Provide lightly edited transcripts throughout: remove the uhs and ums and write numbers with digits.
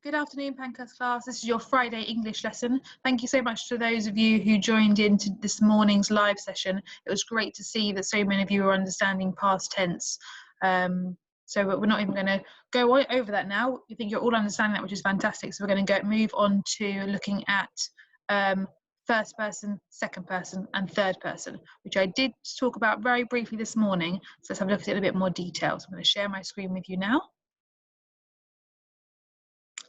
Good afternoon, Pankhurst class. This is your Friday English lesson. Thank you so much to those of you who joined into this morning's live session. It was great to see that so many of you are understanding past tense. So we're not even going to go over that now. I think you're all understanding that, which is fantastic. So we're going to move on to looking at first person, second person, and third person, which I did talk about very briefly this morning. So let's have a look at it in a bit more detail. So I'm going to share my screen with you now.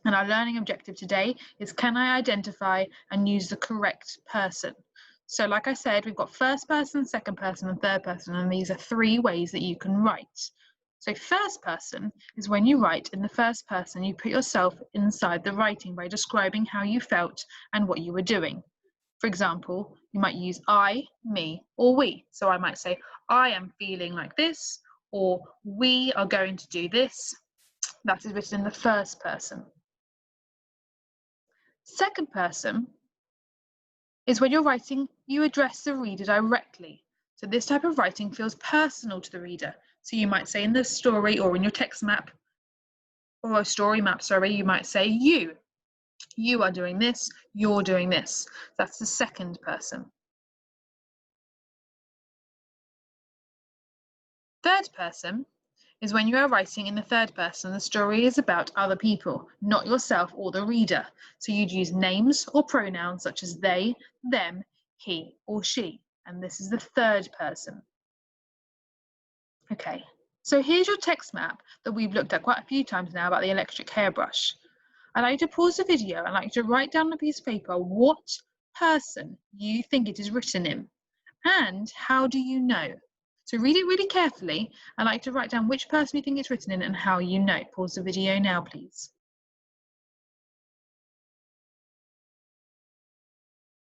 And our learning objective today is, can I identify and use the correct person? So like I said, we've got first person, second person, and third person, and these are three ways that you can write. So first person is when you write in the first person, you put yourself inside the writing by describing how you felt and what you were doing. For example, you might use I, me, or we. So I might say, I am feeling like this, or we are going to do this. That is written in the first person. Second person is when you're writing, you address the reader directly. So this type of writing feels personal to the reader. So you might say in the story or in your text map, or a story map, sorry, you might say you. You are doing this, you're doing this. That's the second person. Third person is when you are writing in the third person, the story is about other people, not yourself or the reader. So you'd use names or pronouns such as they, them, he, or she. And this is the third person. Okay, so here's your text map that we've looked at quite a few times now about the electric hairbrush. I'd like to pause the video. I'd like to write down on a piece of paper what person you think it is written in, and how do you know? So read it really carefully. I'd like to write down which person you think it's written in and how you know. Pause the video now, please.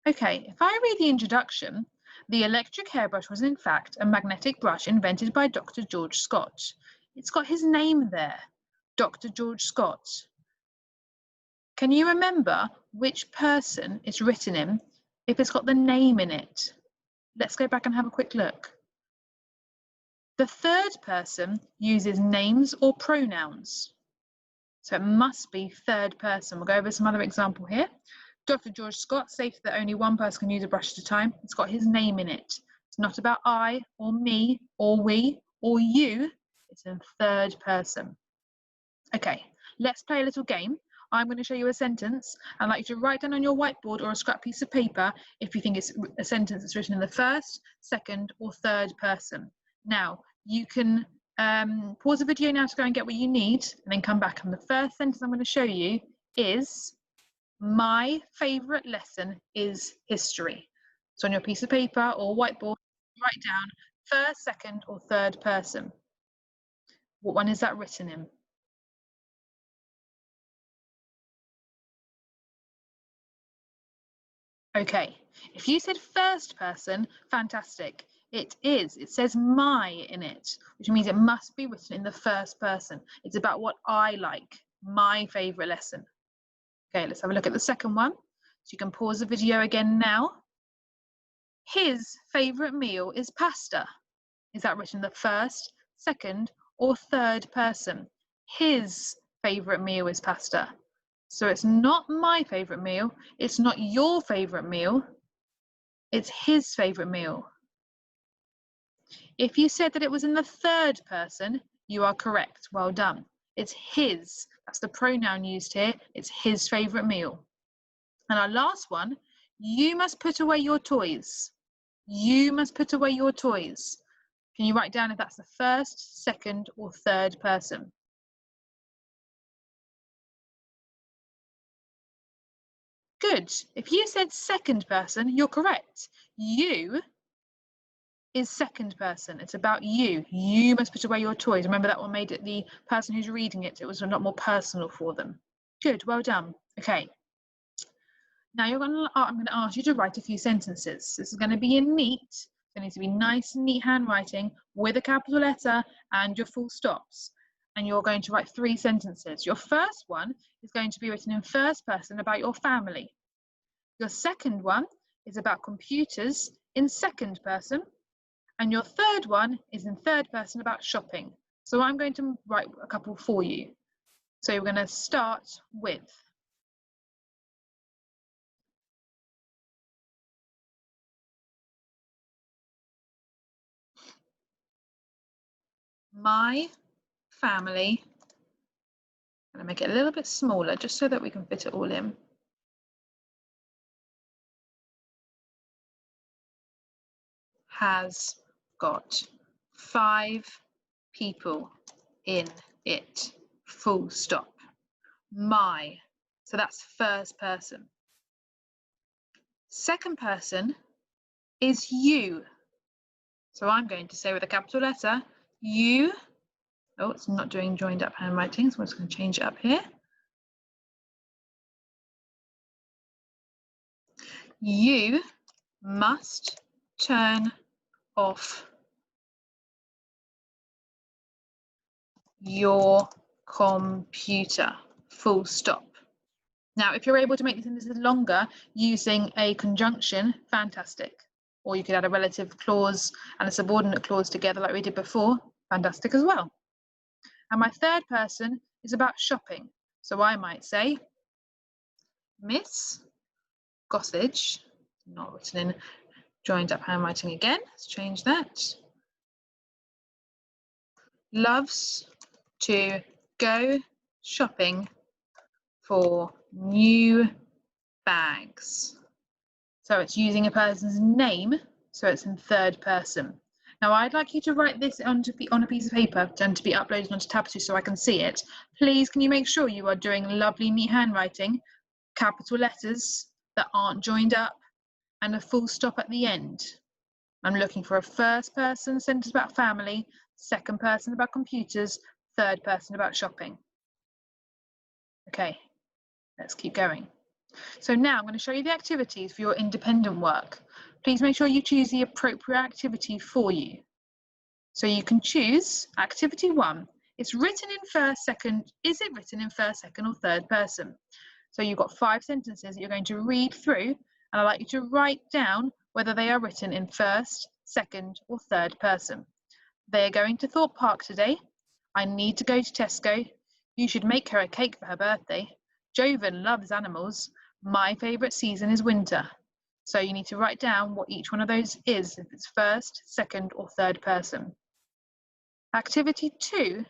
Okay, if I read the introduction, the electric hairbrush was in fact a magnetic brush invented by Dr. George Scott. It's got his name there, Dr. George Scott. Can you remember which person it's written in if it's got the name in it? Let's go back and have a quick look. The third person uses names or pronouns. So it must be third person. We'll go over some other example here. Dr. George Scott stated that only one person can use a brush at a time. It's got his name in it. It's not about I or me or we or you. It's in third person. Okay, let's play a little game. I'm going to show you a sentence. I'd like you to write down on your whiteboard or a scrap piece of paper if you think it's a sentence that's written in the first, second, or third person. Now, you can pause the video now to go and get what you need, and then come back. And the first sentence I'm going to show you is, my favourite lesson is history. So on your piece of paper or whiteboard, write down first, second, or third person. What one is that written in? Okay, if you said first person, fantastic. It is. It says my in it, which means it must be written in the first person. It's about what I like, my favourite lesson. Okay, let's have a look at the second one. So you can pause the video again now. His favourite meal is pasta. Is that written in the first, second, or third person? His favourite meal is pasta. So it's not my favourite meal, it's not your favourite meal, it's his favourite meal. If you said that it was in the third person, you are correct. Well done. It's his. That's the pronoun used here. It's his favourite meal. And our last one, you must put away your toys. You must put away your toys. Can you write down if that's the first, second, or third person? Good. If you said second person, you're correct. You is second person. It's about you. You must put away your toys. Remember that one made it the person who's reading it. It was a lot more personal for them. Good. Well done. Okay. Now I'm going to ask you to write a few sentences. This is going to be in neat. It needs to be nice and neat handwriting with a capital letter and your full stops. And you're going to write 3 sentences. Your first one is going to be written in first person about your family. Your second one is about computers in second person. And your third one is in third person about shopping. So I'm going to write a couple for you. So we're going to start with my family. I'm going to make it a little bit smaller just so that we can fit it all in. Has got 5 people in it. Full stop. My. So that's first person. Second person is you. So I'm going to say with a capital letter, you. Oh, it's not doing joined up handwriting, so I'm just going to change it up here. You must turn off your computer. Full stop. Now, if you're able to make the sentences longer using a conjunction, fantastic. Or you could add a relative clause and a subordinate clause together like we did before, fantastic as well. And my third person is about shopping. So I might say, Miss Gossage, not written in joined up handwriting again, let's change that, loves to go shopping for new bags. So it's using a person's name, so it's in third person. Now I'd like you to write this on a piece of paper and to be uploaded onto Tapestry so I can see it. Please, can you make sure you are doing lovely, neat handwriting, capital letters that aren't joined up, and a full stop at the end. I'm looking for a first person sentence about family, second person about computers, third person about shopping. Okay, let's keep going. So now I'm going to show you the activities for your independent work. Please make sure you choose the appropriate activity for you. So you can choose activity 1. It's written in first, second. Is it written in first, second, or third person? So you've got 5 sentences that you're going to read through, and I'd like you to write down whether they are written in first, second, or third person. They are going to Thorpe Park today. I need to go to Tesco. You should make her a cake for her birthday. Jovan loves animals. My favourite season is winter. So you need to write down what each one of those is, if it's first, second, or third person. Activity 2,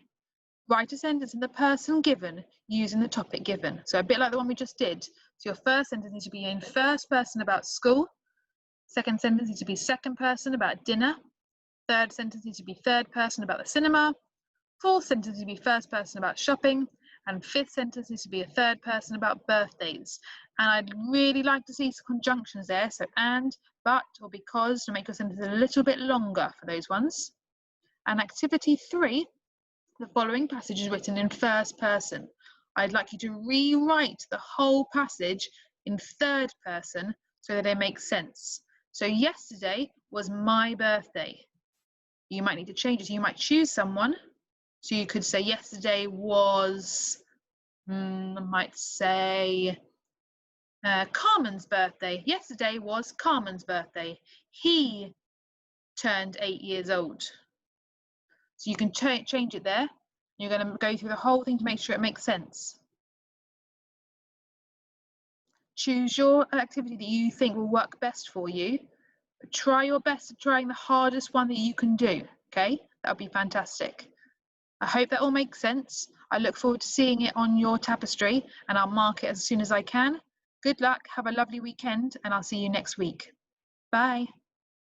write a sentence in the person given using the topic given. So a bit like the one we just did. So your first sentence needs to be in first person about school. Second sentence needs to be second person about dinner. Third sentence needs to be third person about the cinema. Fourth sentence needs to be first person about shopping. And fifth sentence needs to be a third person about birthdays. And I'd really like to see some conjunctions there. So and, but, or because to make your sentence a little bit longer for those ones. And activity 3, the following passage is written in first person. I'd like you to rewrite the whole passage in third person so that it makes sense. So yesterday was my birthday. You might need to change it. You might choose someone. So you could say yesterday was, I might say, Carmen's birthday. Yesterday was Carmen's birthday. He turned 8 years old. So you can change it there. You're going to go through the whole thing to make sure it makes sense. Choose your activity that you think will work best for you. But try your best at trying the hardest one that you can do, okay? That would be fantastic. I hope that all makes sense. I look forward to seeing it on your tapestry, and I'll mark it as soon as I can. Good luck, have a lovely weekend, and I'll see you next week. Bye.